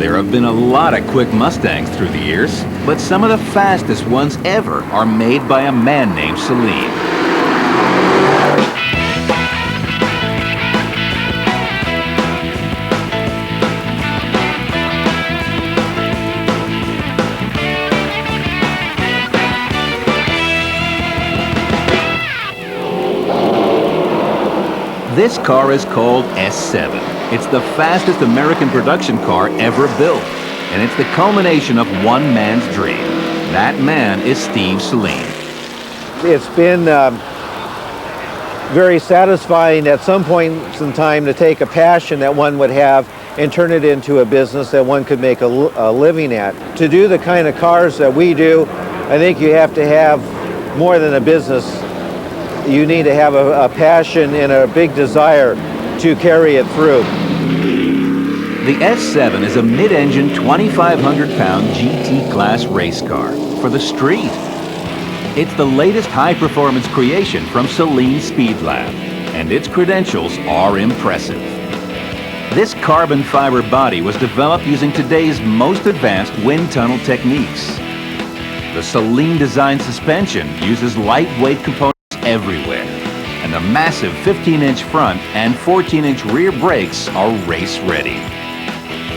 There have been a lot of quick Mustangs through the years, but some of the fastest ones ever are made by a man named Saleen. This car is called S7. It's the fastest American production car ever built, and it's the culmination of one man's dream. That man is Steve Saleen. It's been very satisfying at some points in time to take a passion that one would have and turn it into a business that one could make a living at. To do the kind of cars that we do, I think you have to have more than a business. You need to have a passion and a big desire to carry it through. The S7 is a mid-engine 2,500-pound GT class race car for the street. It's the latest high-performance creation from Saleen Speed Lab, and its credentials are impressive. This carbon fiber body was developed using today's most advanced wind tunnel techniques. The Saleen design suspension uses lightweight components everywhere, and the massive 15-inch front and 14-inch rear brakes are race-ready.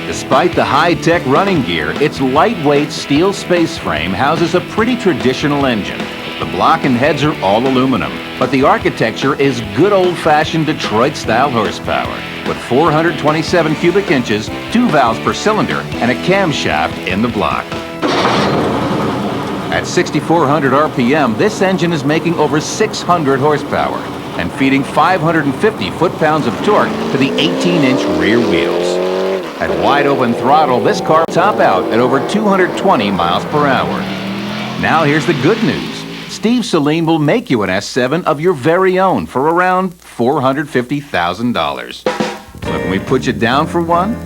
Despite the high-tech running gear, its lightweight steel space frame houses a pretty traditional engine. The block and heads are all aluminum, but the architecture is good old-fashioned Detroit-style horsepower, with 427 cubic inches, 2 valves per cylinder, and a camshaft in the block. At 6,400 RPM, this engine is making over 600 horsepower and feeding 550 foot-pounds of torque to the 18-inch rear wheels. At wide open throttle, this car top out at over 220 miles per hour. Now here's the good news. Steve Saleen will make you an S7 of your very own for around $450,000. So can we put you down for one?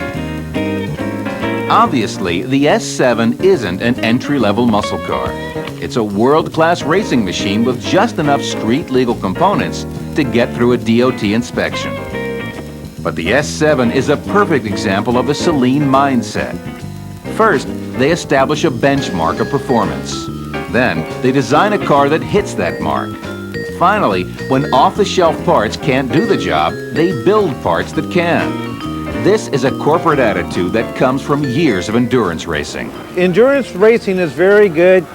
Obviously, the S7 isn't an entry-level muscle car. It's a world-class racing machine with just enough street-legal components to get through a DOT inspection. But the S7 is a perfect example of the Saleen mindset. First, they establish a benchmark of performance. Then, they design a car that hits that mark. Finally, when off-the-shelf parts can't do the job, they build parts that can. This is a corporate attitude that comes from years of endurance racing. Endurance racing is very good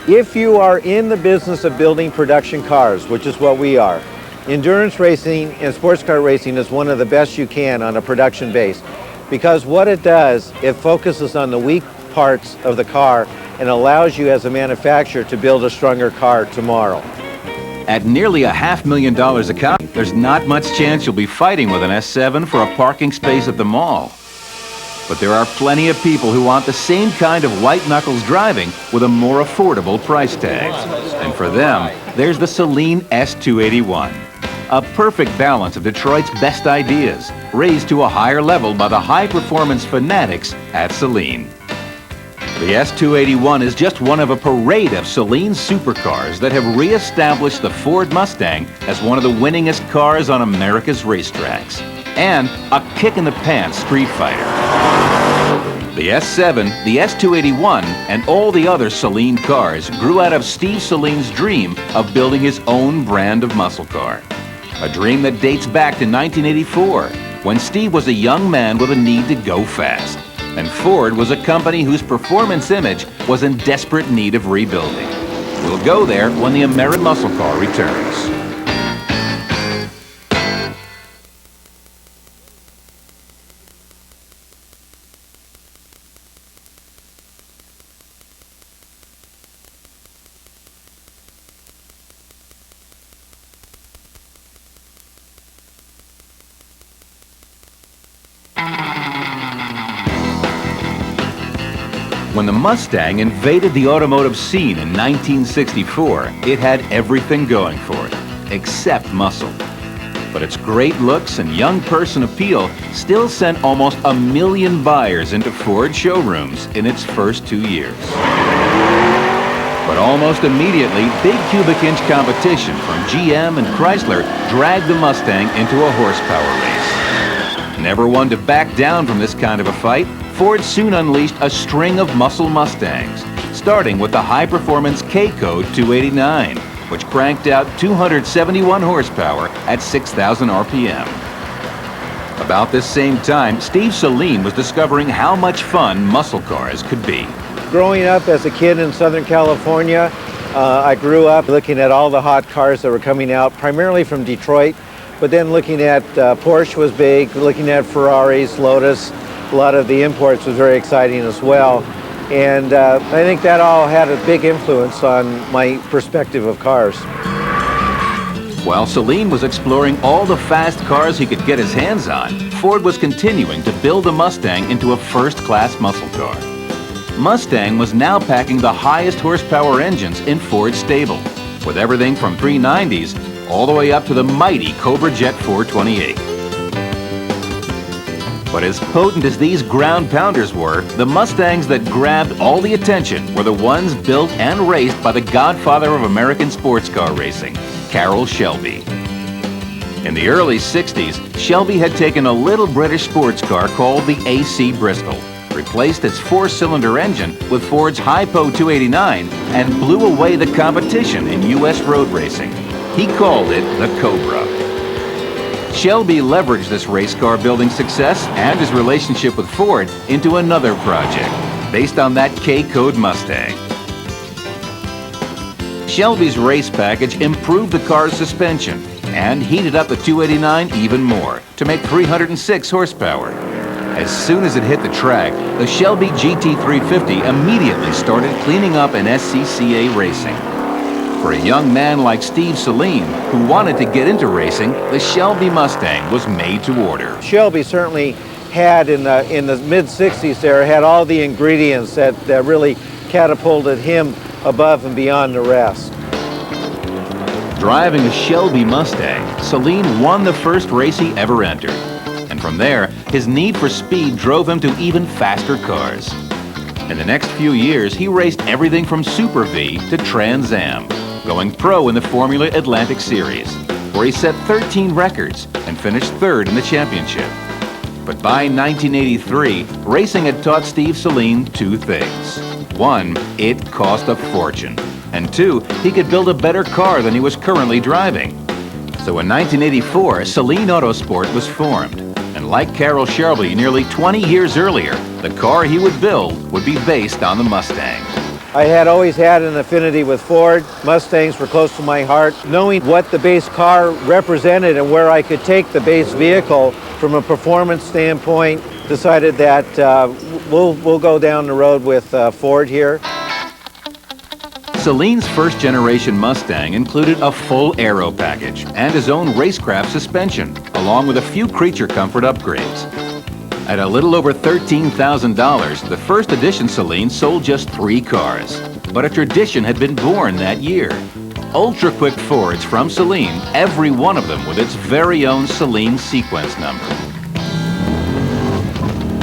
if you are in the business of building production cars, which is what we are. Endurance racing and sports car racing is one of the best you can on a production base, because what it does, it focuses on the weak parts of the car and allows you as a manufacturer to build a stronger car tomorrow. At nearly $500,000 a copy, there's not much chance you'll be fighting with an S7 for a parking space at the mall. But there are plenty of people who want the same kind of white-knuckles driving with a more affordable price tag. And for them, there's the Saleen S281. A perfect balance of Detroit's best ideas, raised to a higher level by the high-performance fanatics at Saleen. The S281 is just one of a parade of Saleen supercars that have re-established the Ford Mustang as one of the winningest cars on America's racetracks, and a kick-in-the-pants street fighter. The S7, the S281, and all the other Saleen cars grew out of Steve Saleen's dream of building his own brand of muscle car. A dream that dates back to 1984, when Steve was a young man with a need to go fast. And Ford was a company whose performance image was in desperate need of rebuilding. We'll go there when the American muscle car returns. When the Mustang invaded the automotive scene in 1964, it had everything going for it, except muscle. But its great looks and young person appeal still sent almost 1 million buyers into Ford showrooms in its first 2 years. But almost immediately, big cubic inch competition from GM and Chrysler dragged the Mustang into a horsepower race. Never one to back down from this kind of a fight, Ford soon unleashed a string of muscle Mustangs, starting with the high-performance K-Code 289, which cranked out 271 horsepower at 6,000 RPM. About this same time, Steve Saleen was discovering how much fun muscle cars could be. Growing up as a kid in Southern California, I grew up looking at all the hot cars that were coming out, primarily from Detroit, but then looking at Porsche was big, looking at Ferraris, Lotus. A lot of the imports was very exciting as well. And I think that all had a big influence on my perspective of cars. While Saleen was exploring all the fast cars he could get his hands on, Ford was continuing to build the Mustang into a first-class muscle car. Mustang was now packing the highest horsepower engines in Ford's stable, with everything from 390s all the way up to the mighty Cobra Jet 428. But as potent as these ground pounders were, the Mustangs that grabbed all the attention were the ones built and raced by the godfather of American sports car racing, Carroll Shelby. In the early 60s, Shelby had taken a little British sports car called the AC Bristol, replaced its four-cylinder engine with Ford's Hypo 289, and blew away the competition in U.S. road racing. He called it the Cobra. Shelby leveraged this race car building success and his relationship with Ford into another project based on that K-Code Mustang. Shelby's race package improved the car's suspension and heated up the 289 even more to make 306 horsepower. As soon as it hit the track, the Shelby GT350 immediately started cleaning up in SCCA racing. For a young man like Steve Saleen, who wanted to get into racing, the Shelby Mustang was made to order. Shelby certainly had, in the mid-60s there, had all the ingredients that really catapulted him above and beyond the rest. Driving a Shelby Mustang, Saleen won the first race he ever entered. And from there, his need for speed drove him to even faster cars. In the next few years, he raced everything from Super V to Trans Am, going pro in the Formula Atlantic Series, where he set 13 records and finished third in the championship. But by 1983, racing had taught Steve Saleen two things. One, it cost a fortune. And two, he could build a better car than he was currently driving. So in 1984, Saleen Autosport was formed. And like Carroll Shelby nearly 20 years earlier, the car he would build would be based on the Mustang. I had always had an affinity with Ford. Mustangs were close to my heart. Knowing what the base car represented and where I could take the base vehicle from a performance standpoint, decided that we'll go down the road with Ford here. Saleen's first-generation Mustang included a full aero package and his own racecraft suspension, along with a few creature comfort upgrades. At a little over $13,000, the first edition Saleen sold just 3 cars. But a tradition had been born that year. Ultra-quick Fords from Saleen, every one of them with its very own Saleen sequence number.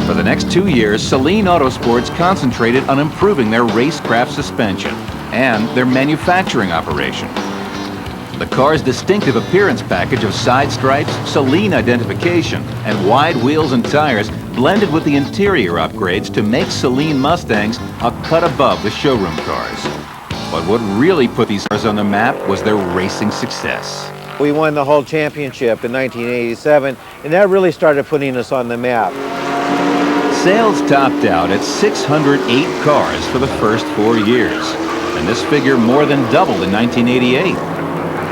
For the next 2 years, Saleen Autosports concentrated on improving their racecraft suspension and their manufacturing operation. The car's distinctive appearance package of side stripes, Saleen identification, and wide wheels and tires blended with the interior upgrades to make Saleen Mustangs a cut above the showroom cars. But what really put these cars on the map was their racing success. We won the whole championship in 1987, and that really started putting us on the map. Sales topped out at 608 cars for the first 4 years, and this figure more than doubled in 1988.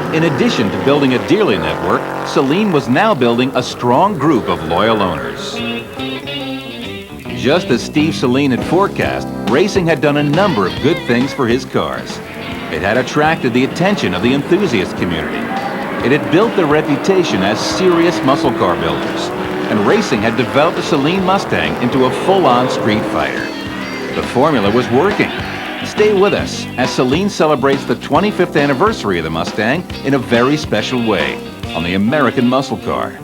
In addition to building a dealer network, Saleen was now building a strong group of loyal owners. Just as Steve Saleen had forecast, racing had done a number of good things for his cars. It had attracted the attention of the enthusiast community. It had built their reputation as serious muscle car builders, and racing had developed the Saleen Mustang into a full-on street fighter. The formula was working. Stay with us as Saleen celebrates the 25th anniversary of the Mustang in a very special way on the American Muscle Car.